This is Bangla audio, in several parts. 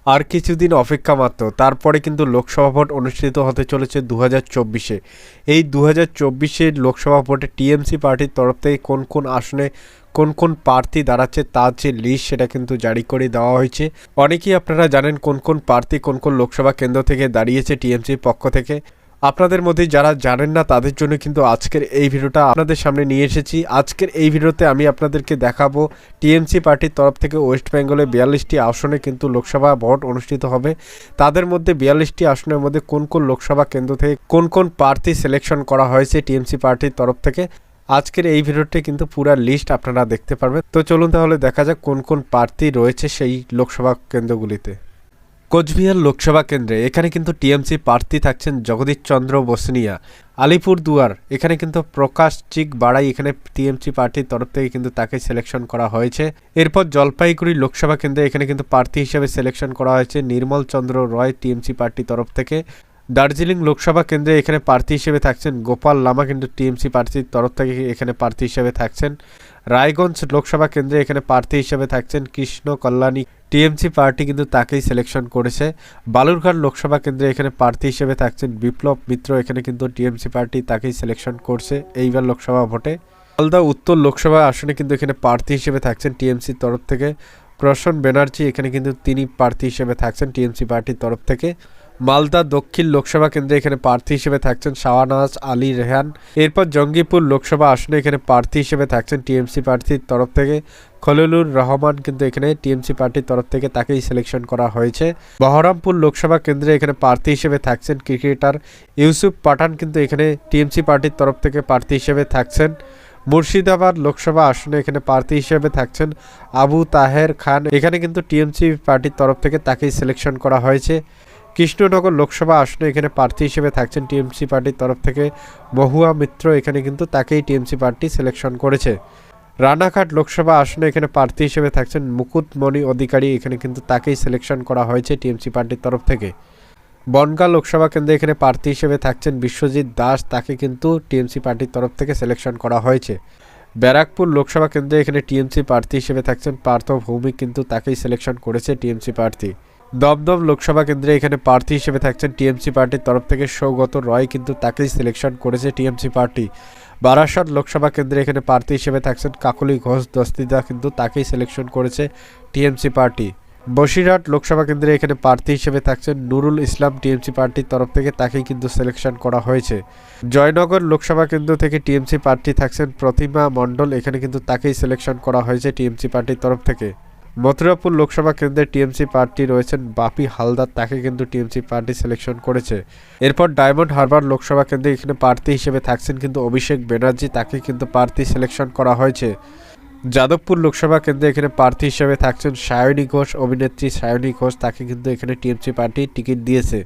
আর কিছুদিন অপেক্ষা মাত্র, তারপরে কিন্তু লোকসভা ভোট অনুষ্ঠিত হতে চলেছে 2024-এ। এই 2024-এর লোকসভা ভোটে টিএমসি পার্টির তরফ থেকে কোন কোন আসনে কোন কোন প্রার্থী দাঁড়াচ্ছে তার যে লিস্ট সেটা কিন্তু জারি করে দেওয়া হয়েছে। অনেকেই আপনারা জানেন কোন কোন প্রার্থী কোন কোন লোকসভা কেন্দ্র থেকে দাঁড়িয়েছে টিএমসির পক্ষ থেকে। আপনাদের মধ্যে যারা জানেন না তাদের জন্য কিন্তু আজকের এই ভিডিওটা আপনাদের সামনে নিয়ে এসেছি। আজকের এই ভিডিওতে আমি আপনাদেরকে দেখাবো টিএমসি পার্টির তরফ থেকে ওয়েস্ট বেঙ্গলে 42টি আসনে কিন্তু লোকসভা ভোট অনুষ্ঠিত হবে। তাদের মধ্যে 42টি আসনের মধ্যে কোন কোন লোকসভা কেন্দ্র থেকে কোন কোন প্রার্থী সিলেকশন করা হয়েছে টিএমসি পার্টির তরফ থেকে। আজকের এই ভিডিওতে কিন্তু পুরো লিস্ট আপনারা দেখতে পারবেন। তো চলুন তাহলে দেখা যাক কোন কোন প্রার্থী রয়েছে সেই লোকসভা কেন্দ্রগুলিতে। কোচবিহার লোকসভা কেন্দ্রে এখানে কিন্তু টিএমসি প্রার্থী থাকছেন জগদীশ চন্দ্র বসনিয়া। আলিপুরদুয়ার এখানে কিন্তু প্রকাশ চিক বাড়াই এখানে টিএমসি পার্টির তরফ থেকে কিন্তু তাকে সিলেকশন করা হয়েছে। এরপর জলপাইগুড়ি লোকসভা কেন্দ্রে এখানে কিন্তু প্রার্থী হিসেবে সিলেকশন করা হয়েছে নির্মল চন্দ্র রয় টিএমসি পার্টির তরফ থেকে। দার্জিলিং লোকসভা কেন্দ্রে এখানে প্রার্থী হিসেবে থাকছেন গোপাল লামা কিন্তু টিএমসি পার্টির তরফ থেকে এখানে প্রার্থী হিসেবে থাকছেন। রায়গঞ্জ লোকসভা কেন্দ্রে এখানে প্রার্থী হিসেবে থাকছেন কৃষ্ণ কল্যাণী টিএমসি পার্টি কিন্তু তাকেই সিলেকশন করেছে। বালুরঘাট লোকসভা কেন্দ্রে এখানে প্রার্থী হিসেবে থাকছেন বিপ্লব মিত্র এখানে কিন্তু টিএমসি পার্টি তাকেই সিলেকশন করছে এইবার লোকসভা ভোটে। মালদা উত্তর লোকসভা আসনে কিন্তু এখানে প্রার্থী হিসেবে থাকছেন টিএমসির তরফ থেকে প্রসন্ন ব্যানার্জি এখানে কিন্তু তিনি প্রার্থী হিসেবে থাকছেন টিএমসি পার্টির তরফ থেকে। মালদা দক্ষিণ লোকসভা কেন্দ্রে এখানে প্রার্থী হিসেবে থাকছেন শাহনাজ আলী রেহান। এরপর জঙ্গিপুর লোকসভা আসনে এখানে প্রার্থী হিসেবে থাকছেন টিএমসি পার্টির তরফ থেকে খলিলুর রহমান কিন্তু এখানে টিএমসি পার্টির তরফ থেকে তাকেই সিলেকশন করা হয়েছে। বহরমপুর লোকসভা কেন্দ্রে এখানে প্রার্থী হিসেবে থাকছেন ক্রিকেটার ইউসুফ পাঠান কিন্তু এখানে টিএমসি পার্টির তরফ থেকে প্রার্থী হিসেবে থাকছেন। মুর্শিদাবাদ লোকসভা আসনে এখানে প্রার্থী হিসেবে থাকছেন আবু তাহের খান এখানে কিন্তু টিএমসি পার্টির তরফ থেকে তাকেই সিলেকশন করা হয়েছে। কৃষ্ণনগর লোকসভা আসনে এখানে প্রার্থী হিসেবে থাকছেন টিএমসি পার্টির তরফ থেকে মহুয়া মিত্র এখানে কিন্তু তাকেই টিএমসি পার্টি সিলেকশন করেছে। রানাঘাট লোকসভা আসনে এখানে প্রার্থী হিসেবে থাকছেন মুকুটমণি অধিকারী এখানে কিন্তু তাকেই সিলেকশন করা হয়েছে টিএমসি পার্টির তরফ থেকে। বনগাঁ লোকসভা কেন্দ্রে এখানে প্রার্থী হিসেবে থাকছেন বিশ্বজিৎ দাস তাকে কিন্তু টিএমসি পার্টির তরফ থেকে সিলেকশন করা হয়েছে। ব্যারাকপুর লোকসভা কেন্দ্রে এখানে টিএমসি প্রার্থী হিসেবে থাকছেন পার্থ ভৌমিক কিন্তু তাকেই সিলেকশন করেছে টিএমসি প্রার্থী। দমদম লোকসভা কেন্দ্রে এখানে প্রার্থী হিসেবে থাকছেন টিএমসি পার্টির তরফ থেকে সৌগত রয় কিন্তু তাকেই সিলেকশন করেছে টিএমসি পার্টি। বারাসত লোকসভা কেন্দ্রে এখানে প্রার্থী হিসেবে থাকছেন কাকলি ঘোষ দস্তিদা কিন্তু তাকেই সিলেকশন করেছে টিএমসি পার্টি। বসিরহাট লোকসভা কেন্দ্রে এখানে প্রার্থী হিসেবে থাকছেন নুরুল ইসলাম টিএমসি পার্টির তরফ থেকে তাকেই কিন্তু সিলেকশন করা হয়েছে। জয়নগর লোকসভা কেন্দ্র থেকে টিএমসি প্রার্থী থাকছেন প্রতিমা মণ্ডল এখানে কিন্তু তাকেই সিলেকশন করা হয়েছে টিএমসি পার্টির তরফ থেকে। মথুরাপুর লোকসভা কেন্দ্রে টিএমসি প্রার্থী রয়েছেন বাপি হালদার তাকে কিন্তু টিএমসি পার্টি সিলেকশন করেছে। এরপর ডায়মন্ড হারবার লোকসভা কেন্দ্রে এখানে প্রার্থী হিসেবে থাকছেন কিন্তু অভিষেক ব্যানার্জি তাকে কিন্তু প্রার্থী সিলেকশন করা হয়েছে। যাদবপুর লোকসভা কেন্দ্রে এখানে প্রার্থী হিসেবে থাকছেন সায়নী ঘোষ অভিনেত্রী সায়নী ঘোষ তাকে কিন্তু এখানে টিএমসি পার্টি টিকিট দিয়েছে।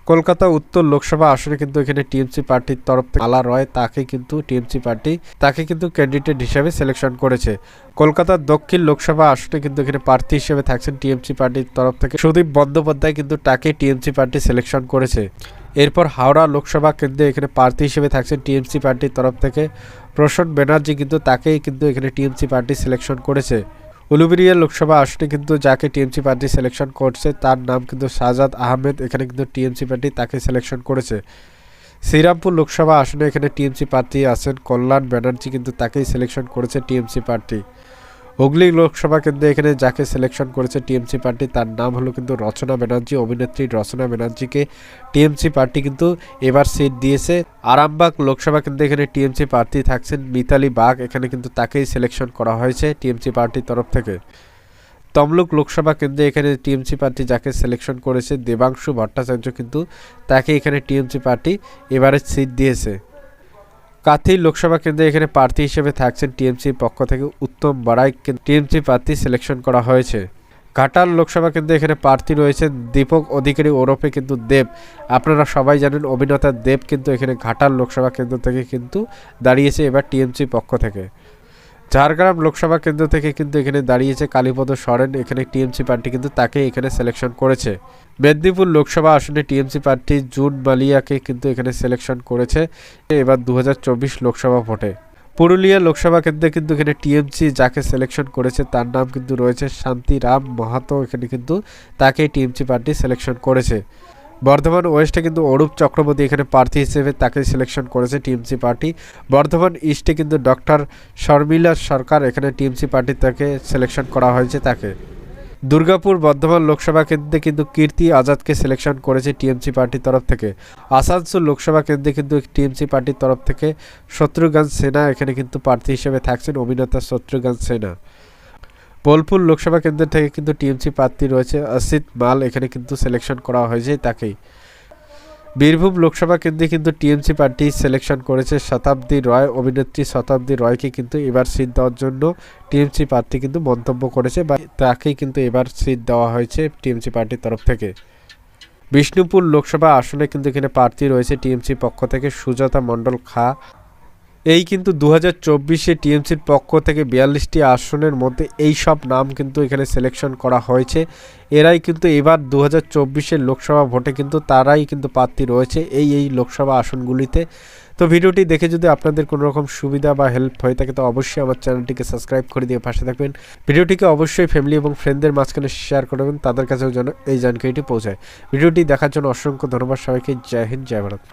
কলকাতা উত্তর লোকসভা আসনে কিন্তু এখানে টিএমসি পার্টির তরফ থেকে আলা রয় তাকে কিন্তু টিএমসি পার্টি তাকে কিন্তু ক্যান্ডিডেট হিসেবে সিলেকশন করেছে। কলকাতার দক্ষিণ লোকসভা আসনে কিন্তু এখানে প্রার্থী হিসেবে থাকছেন টিএমসি পার্টির তরফ থেকে সুদীপ বন্দ্যোপাধ্যায় কিন্তু তাকে টিএমসি পার্টি সিলেকশন করেছে। এরপর হাওড়া লোকসভা কেন্দ্রে এখানে প্রার্থী হিসেবে থাকছেন টিএমসি পার্টির তরফ থেকে প্রসন্ন ব্যানার্জি কিন্তু তাকেই কিন্তু এখানে টিএমসি পার্টি সিলেকশন করেছে। উলুবেড়িয়া লোকসভা আসনে কিন্তু যাকে টিএমসি পার্টি সিলেকশন করছে তার নাম কিন্তু শাহজাদ আহমেদ এখানে কিন্তু টিএমসি পার্টি তাকে সিলেকশন করেছে। শ্রীরামপুর লোকসভা আসনে এখানে টিএমসি প্রার্থী আছেন কল্যাণ ব্যানার্জি কিন্তু তাকেই সিলেকশন করেছে টিএমসি পার্টি। হুগলি লোকসভা কেন্দ্রে এখানে যাকে সিলেকশন করেছে টিএমসি পার্টি তার নাম হলো কিন্তু রচনা ব্যানার্জি অভিনেত্রী রচনা ব্যানার্জিকে টিএমসি পার্টি কিন্তু এবার সিট দিয়েছে। আরামবাগ লোকসভা কেন্দ্রে এখানে টিএমসি প্রার্থী থাকছেন মিতালি বাগ এখানে কিন্তু তাকেই সিলেকশন করা হয়েছে টিএমসি পার্টির তরফ থেকে। তমলুক লোকসভা কেন্দ্রে এখানে টিএমসি পার্টি যাকে সিলেকশন করেছে দেবাংশু ভট্টাচার্য কিন্তু তাকে এখানে টিএমসি পার্টি এবারে সিট দিয়েছে। কাথি লোকসভা কেন্দ্রে এখানে প্রার্থী হিসেবে থাকছেন টিএমসির পক্ষ থেকে উত্তম বড়াই টিএমসি প্রার্থী সিলেকশন করা হয়েছে। ঘাটাল লোকসভা কেন্দ্রে এখানে প্রার্থী রয়েছেন দীপক অধিকারী ওরফে কিন্তু দেব আপনারা সবাই জানেন অভিনেতা দেব কিন্তু এখানে ঘাটাল লোকসভা কেন্দ্র থেকে কিন্তু দাঁড়িয়েছে এবার টিএমসির পক্ষ থেকে। ঝাড়গ্রাম লোকসভা কেন্দ্র থেকে কিন্তু এখানে দাঁড়িয়েছে কালীপদ সরেন এখানে টিএমসি পার্টি কিন্তু তাকে এখানে সিলেকশন করেছে। মেদিনীপুর লোকসভা আসনে টিএমসি পার্টি জুন মালিয়াকে কিন্তু এখানে সিলেকশন করেছে এবার 2024 লোকসভা ভোটে। পুরুলিয়া লোকসভা কেন্দ্রে কিন্তু এখানে টিএমসি যাকে সিলেকশন করেছে তার নাম কিন্তু রয়েছে শান্তিরাম মাহাতো, এখানে কিন্তু তাকে টিএমসি পার্টি সিলেকশন করেছে। বর্ধমান ওয়েস্টে কিন্তু অরূপ চক্রবর্তী এখানে প্রার্থী হিসেবে তাকে সিলেকশন করেছে টিএমসি পার্টি। বর্ধমান ইস্টে কিন্তু ডক্টর শর্মিলা সরকার এখানে টিএমসি পার্টি থেকে সিলেকশন করা হয়েছে তাকে। দুর্গাপুর বর্ধমান লোকসভা কেন্দ্রে কিন্তু কীর্তি আজাদকে সিলেকশন করেছে টিএমসি পার্টির তরফ থেকে। আসানসোল লোকসভা কেন্দ্রে কিন্তু টিএমসি পার্টির তরফ থেকে শত্রুঘ্ন সিনহা এখানে কিন্তু প্রার্থী হিসেবে থাকছেন, অভিনেতা শত্রুঘ্ন সিনহা। বোলপুর লোকসভা কেন্দ্র থেকে কিন্তু টিএমসি প্রার্থী রয়েছে অসিত মাল, এখানে কিন্তু সিলেকশন করা হয়েছে তাকেই। বীরভূম লোকসভা কেন্দ্রে কিন্তু টিএমসি পার্টি সিলেকশন করেছে শতাব্দী রয়, অভিনেত্রী শতাব্দী রয়কে কিন্তু এবার সিট দেওয়ার জন্য টিএমসি প্রার্থী কিন্তু মন্তব্য করেছে বা তাকেই কিন্তু এবার সিট দেওয়া হয়েছে টিএমসি পার্টির তরফ থেকে। বিষ্ণুপুর লোকসভা আসনে কিন্তু এখানে প্রার্থী রয়েছে টিএমসি পক্ষ থেকে সুজাতা মণ্ডল খা। এই কিন্তু 2024-এ টিএমসির পক্ষ থেকে 42টি আসনের মধ্যে এই সব নাম কিন্তু এখানে সিলেকশন করা হয়েছে। এরাই কিন্তু এবার 2024-এর লোকসভা ভোটে কিন্তু তারাই কিন্তু প্রার্থী রয়েছে এই লোকসভা আসনগুলিতে। তো ভিডিওটি দেখে যদি আপনাদের কোনো রকম সুবিধা বা হেল্প হয়ে থাকে তো অবশ্যই আমার চ্যানেলটিকে সাবস্ক্রাইব করে দিয়ে পাশে থাকবেন। ভিডিওটিকে অবশ্যই ফ্যামিলি এবং ফ্রেন্ডদের মাঝখানে শেয়ার করবেন, তাদের কাছেও যেন এই জানকারিটি পৌঁছায়। ভিডিওটি দেখার জন্য অসংখ্য ধন্যবাদ সবাইকে। জয় হিন্দ, জয় ভারত।